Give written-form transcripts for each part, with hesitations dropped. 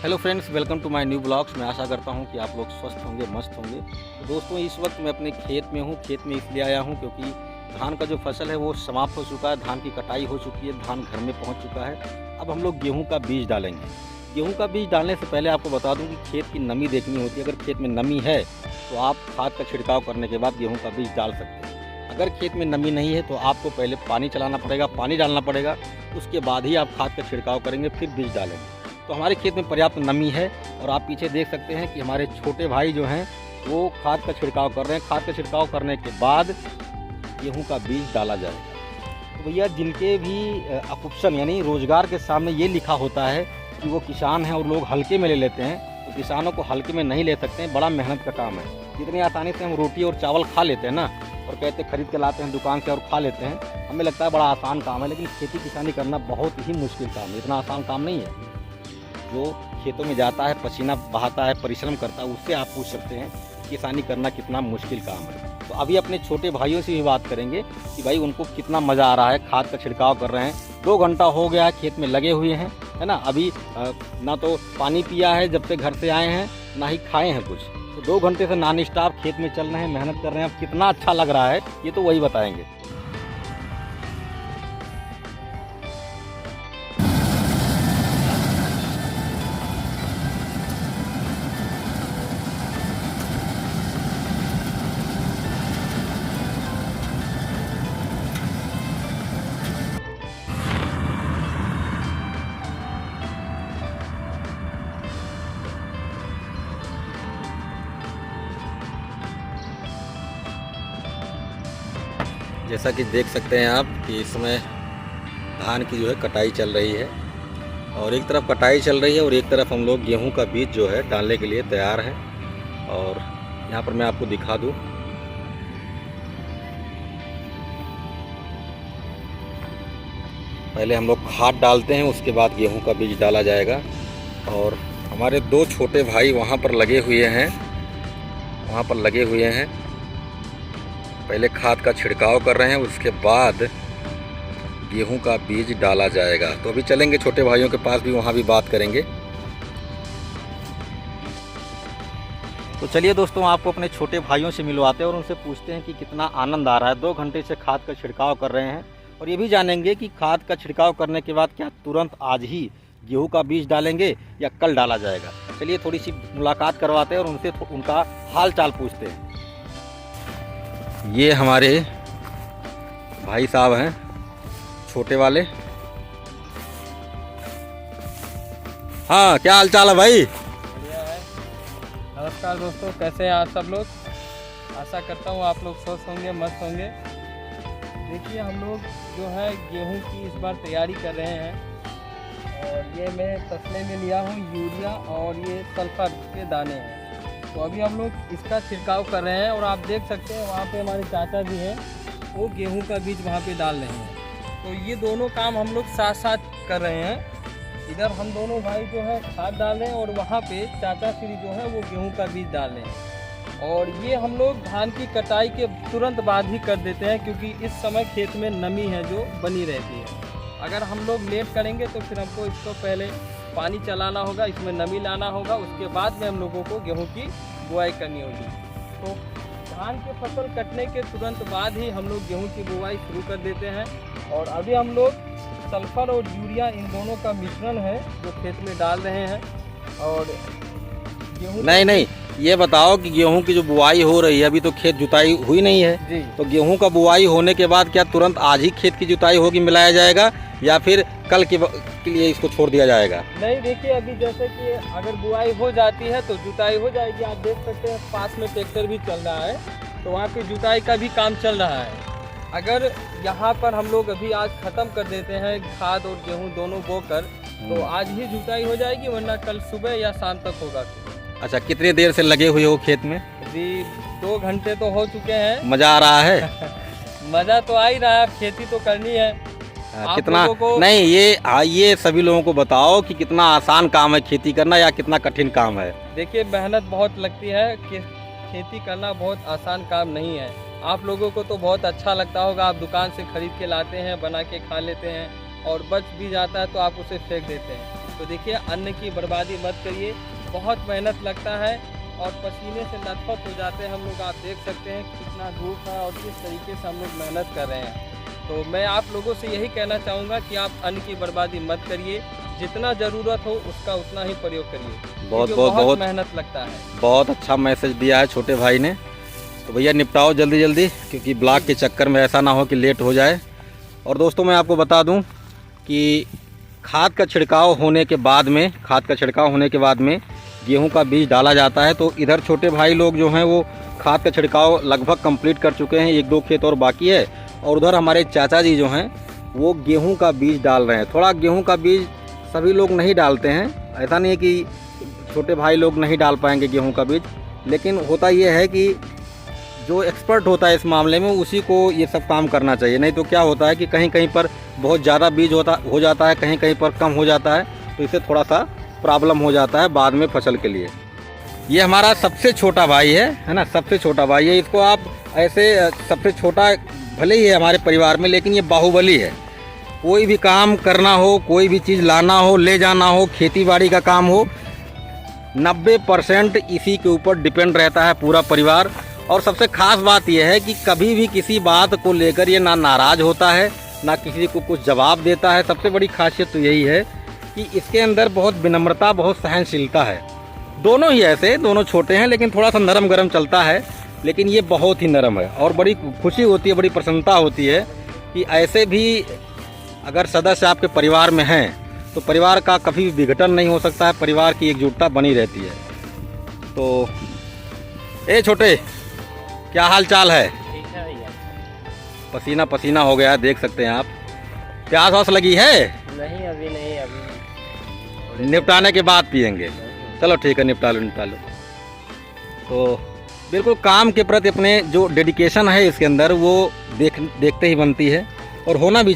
Hello friends, welcome to my new blogs. मैं आशा करता हूं कि आप लोग स्वस्थ होंगे, मस्त होंगे। तो दोस्तों, इस वक्त मैं अपने खेत में हूं। खेत में इसलिए आया हूं क्योंकि धान का जो फसल है वो समाप्त हो चुका है। धान की कटाई हो चुकी है, धान घर में पहुंच चुका है। अब हम लोग गेहूं का बीज डालेंगे। गेहूं का बीज डालने से पहले आपको बता दूं कि खेत की नमी देखनी होती है। अगर खेत में नमी है तो आप खाद का छिड़काव करने के बाद गेहूँ का बीज डाल सकते हैं। अगर खेत में नमी नहीं है तो आपको पहले पानी चलाना पड़ेगा, पानी डालना पड़ेगा। उसके बाद ही आप खाद का छिड़काव करेंगे, फिर बीज डालेंगे। तो हमारे खेत में पर्याप्त नमी है और आप पीछे देख सकते हैं कि हमारे छोटे भाई जो हैं वो खाद का छिड़काव कर रहे हैं। खाद का छिड़काव करने के बाद गेहूं का बीज डाला जाएगा। तो भैया, जिनके भी ऑप्शन यानी रोजगार के सामने ये लिखा होता है कि वो किसान हैं और लोग हल्के में ले लेते हैं, तो किसानों को हल्के में नहीं ले सकते हैं। बड़ा मेहनत का काम है। जितनी आसानी से हम रोटी और चावल खा लेते हैं ना, और कहते खरीद के लाते हैं दुकान से और खा लेते हैं, हमें लगता है बड़ा आसान काम है, लेकिन खेती किसानी करना बहुत ही मुश्किल काम है। इतना आसान काम नहीं है। जो खेतों में जाता है, पसीना बहाता है, परिश्रम करता है, उससे आप पूछ सकते हैं किसानी करना कितना मुश्किल काम है। तो अभी अपने छोटे भाइयों से भी बात करेंगे कि भाई उनको कितना मज़ा आ रहा है। खाद का छिड़काव कर रहे हैं, 2 घंटा हो गया है खेत में लगे हुए हैं, है ना। अभी ना तो पानी पिया है जब से घर से आए हैं, ना ही खाए हैं कुछ। तो 2 घंटे से नॉन स्टॉप खेत में चल रहे हैं, मेहनत कर रहे हैं। अब कितना अच्छा लग रहा है ये तो वही बताएंगे। जैसा कि देख सकते हैं आप कि इसमें धान की जो है कटाई चल रही है, और एक तरफ कटाई चल रही है और एक तरफ हम लोग गेहूं का बीज जो है डालने के लिए तैयार हैं। और यहाँ पर मैं आपको दिखा दूं, पहले हम लोग खाद डालते हैं, उसके बाद गेहूं का बीज डाला जाएगा। और हमारे 2 छोटे भाई वहाँ पर लगे हुए हैं, पहले खाद का छिड़काव कर रहे हैं, उसके बाद गेहूं का बीज डाला जाएगा। तो अभी चलेंगे छोटे भाइयों के पास भी, वहां भी बात करेंगे। तो चलिए दोस्तों, आपको अपने छोटे भाइयों से मिलवाते हैं और उनसे पूछते हैं कि कितना आनंद आ रहा है। 2 घंटे से खाद का छिड़काव कर रहे हैं, और ये भी जानेंगे कि खाद का छिड़काव करने के बाद क्या तुरंत आज ही गेहूं का बीज डालेंगे या कल डाला जाएगा। चलिए थोड़ी सी मुलाकात करवाते हैं और उनसे उनका हाल चाल पूछते हैं। ये हमारे भाई साहब हैं, छोटे वाले। हाँ, क्या हाल चाल है भाई? बढ़िया है। नमस्कार दोस्तों, कैसे हैं आप सब लोग? आशा करता हूँ आप लोग स्वस्थ होंगे, मस्त होंगे। देखिए, हम लोग जो है गेहूं की इस बार तैयारी कर रहे हैं, और ये मैं तसले में लिया हूँ यूरिया और ये सल्फर के दाने हैं। तो अभी हम लोग इसका छिड़काव कर रहे हैं, और आप देख सकते हैं वहाँ पे हमारे चाचा भी हैं, वो गेहूं का बीज वहाँ पे डाल रहे हैं। तो ये दोनों काम हम लोग साथ साथ कर रहे हैं। इधर हम दोनों भाई जो है खाद डाल रहे हैं, और वहाँ पे चाचा श्री जो है वो गेहूं का बीज डाल रहे हैं। और ये हम लोग धान की कटाई के तुरंत बाद ही कर देते हैं, क्योंकि इस समय खेत में नमी है जो बनी रहती है। अगर हम लोग लेट करेंगे तो फिर हमको इसको पहले पानी चलाना होगा, इसमें नमी लाना होगा, उसके बाद में हम लोगों को गेहूं की बुआई करनी होगी। तो धान की फसल कटने के तुरंत बाद ही हम लोग गेहूं की बुआई शुरू कर देते हैं। और अभी हम लोग सल्फर और यूरिया इन दोनों का मिश्रण है जो खेत में डाल रहे हैं। और गेहूं नहीं, ये बताओ कि गेहूं की जो बुआई हो रही है, अभी तो खेत जुताई हुई नहीं है जी। तो गेहूं का बुआई होने के बाद क्या तुरंत आज ही खेत की जुताई होगी, मिलाया जाएगा, या फिर कल के लिए इसको छोड़ दिया जाएगा? नहीं, देखिए, अभी जैसे कि अगर बुआई हो जाती है तो जुताई हो जाएगी। आप देख सकते हैं पास में ट्रैक्टर भी चल रहा है, तो वहाँ पे जुताई का भी काम चल रहा है। अगर यहाँ पर हम लोग अभी आज ख़त्म कर देते हैं खाद और गेहूं दोनों बोकर, तो आज ही जुताई हो जाएगी, वरना कल सुबह या शाम तक होगा। अच्छा, कितनी देर से लगे हुए हो खेत में? अभी 2 घंटे तो हो चुके हैं। मजा आ रहा है? मज़ा तो आ ही रहा है, खेती तो करनी है। कितना नहीं, ये सभी लोगों को बताओ कि कितना आसान काम है खेती करना या कितना कठिन काम है। देखिए, मेहनत बहुत लगती है कि खेती करना बहुत आसान काम नहीं है। आप लोगों को तो बहुत अच्छा लगता होगा, आप दुकान से खरीद के लाते हैं, बना के खा लेते हैं, और बच भी जाता है तो आप उसे फेंक देते हैं। तो देखिए अन्न की बर्बादी मत करिए। बहुत मेहनत लगता है और पसीने से लथपथ हो जाते हैं हम लोग। आप देख सकते हैं कितना धूप है और किस तरीके से हम लोग मेहनत कर रहे हैं। तो मैं आप लोगों से यही कहना चाहूँगा कि आप अन्न की बर्बादी मत करिए, जितना ज़रूरत हो उसका उतना ही प्रयोग करिए। बहुत मेहनत लगता है। बहुत अच्छा मैसेज दिया है छोटे भाई ने। तो भैया निपटाओ जल्दी जल्दी, क्योंकि ब्लॉक के चक्कर में ऐसा ना हो कि लेट हो जाए। और दोस्तों मैं आपको बता दूं कि खाद का छिड़काव होने के बाद में गेहूं का बीज डाला जाता है। तो इधर छोटे भाई लोग जो हैं वो खाद का छिड़काव लगभग कंप्लीट कर चुके हैं, 1-2 खेत और बाकी है। और उधर हमारे चाचा जी जो हैं वो गेहूं का बीज डाल रहे हैं। थोड़ा गेहूं का बीज सभी लोग नहीं डालते हैं, ऐसा नहीं है कि छोटे भाई लोग नहीं डाल पाएंगे गेहूं का बीज, लेकिन होता ये है कि जो एक्सपर्ट होता है इस मामले में उसी को ये सब काम करना चाहिए। नहीं तो क्या होता है कि कहीं कहीं पर बहुत ज़्यादा बीज हो जाता है, कहीं कहीं पर कम हो जाता है, तो इससे थोड़ा सा प्रॉब्लम हो जाता है बाद में फसल के लिए। ये हमारा सबसे छोटा भाई है ना, सबसे छोटा भाई है। इसको आप ऐसे सबसे छोटा भले ही है हमारे परिवार में, लेकिन ये बाहुबली है। कोई भी काम करना हो, कोई भी चीज़ लाना हो, ले जाना हो, खेती बाड़ी का काम हो, 90% इसी के ऊपर डिपेंड रहता है पूरा परिवार। और सबसे खास बात यह है कि कभी भी किसी बात को लेकर ये ना नाराज़ होता है, ना किसी को कुछ जवाब देता है। सबसे बड़ी खासियत तो यही है कि इसके अंदर बहुत विनम्रता, बहुत सहनशीलता है। दोनों ही ऐसे, दोनों छोटे हैं लेकिन थोड़ा सा नरम गरम चलता है, लेकिन ये बहुत ही नरम है। और बड़ी खुशी होती है, बड़ी प्रसन्नता होती है कि ऐसे भी अगर सदस्य आपके परिवार में हैं तो परिवार का कभी भी विघटन नहीं हो सकता है, परिवार की एकजुटता बनी रहती है। तो ए छोटे, क्या हाल चाल है? ठीक है भैया। पसीना पसीना हो गया है, देख सकते हैं आप। प्यास वास लगी है? नहीं अभी नहीं, अभी निपटाने के बाद पियेंगे। चलो ठीक है, निपटा लो। तो बिल्कुल काम के प्रति अपने जो डेडिकेशन है इसके अंदर वो देखते ही बनती है, और होना भी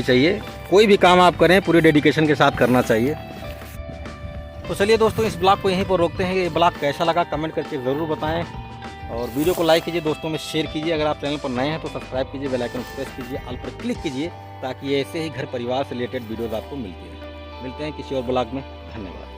चाहिए। कोई भी काम आप करें पूरी डेडिकेशन के साथ करना चाहिए। तो चलिए दोस्तों, इस ब्लॉग को यहीं पर रोकते हैं। ये ब्लॉग कैसा लगा कमेंट करके ज़रूर बताएं, और वीडियो को लाइक कीजिए, दोस्तों में शेयर कीजिए। अगर आप चैनल पर नए हैं तो सब्सक्राइब कीजिए, बेल आइकन प्रेस कीजिए, ऑल पर क्लिक कीजिए, ताकि ऐसे ही घर परिवार से रिलेटेड वीडियोज़ आपको मिलती रहे। मिलते हैं किसी और ब्लॉग में। धन्यवाद।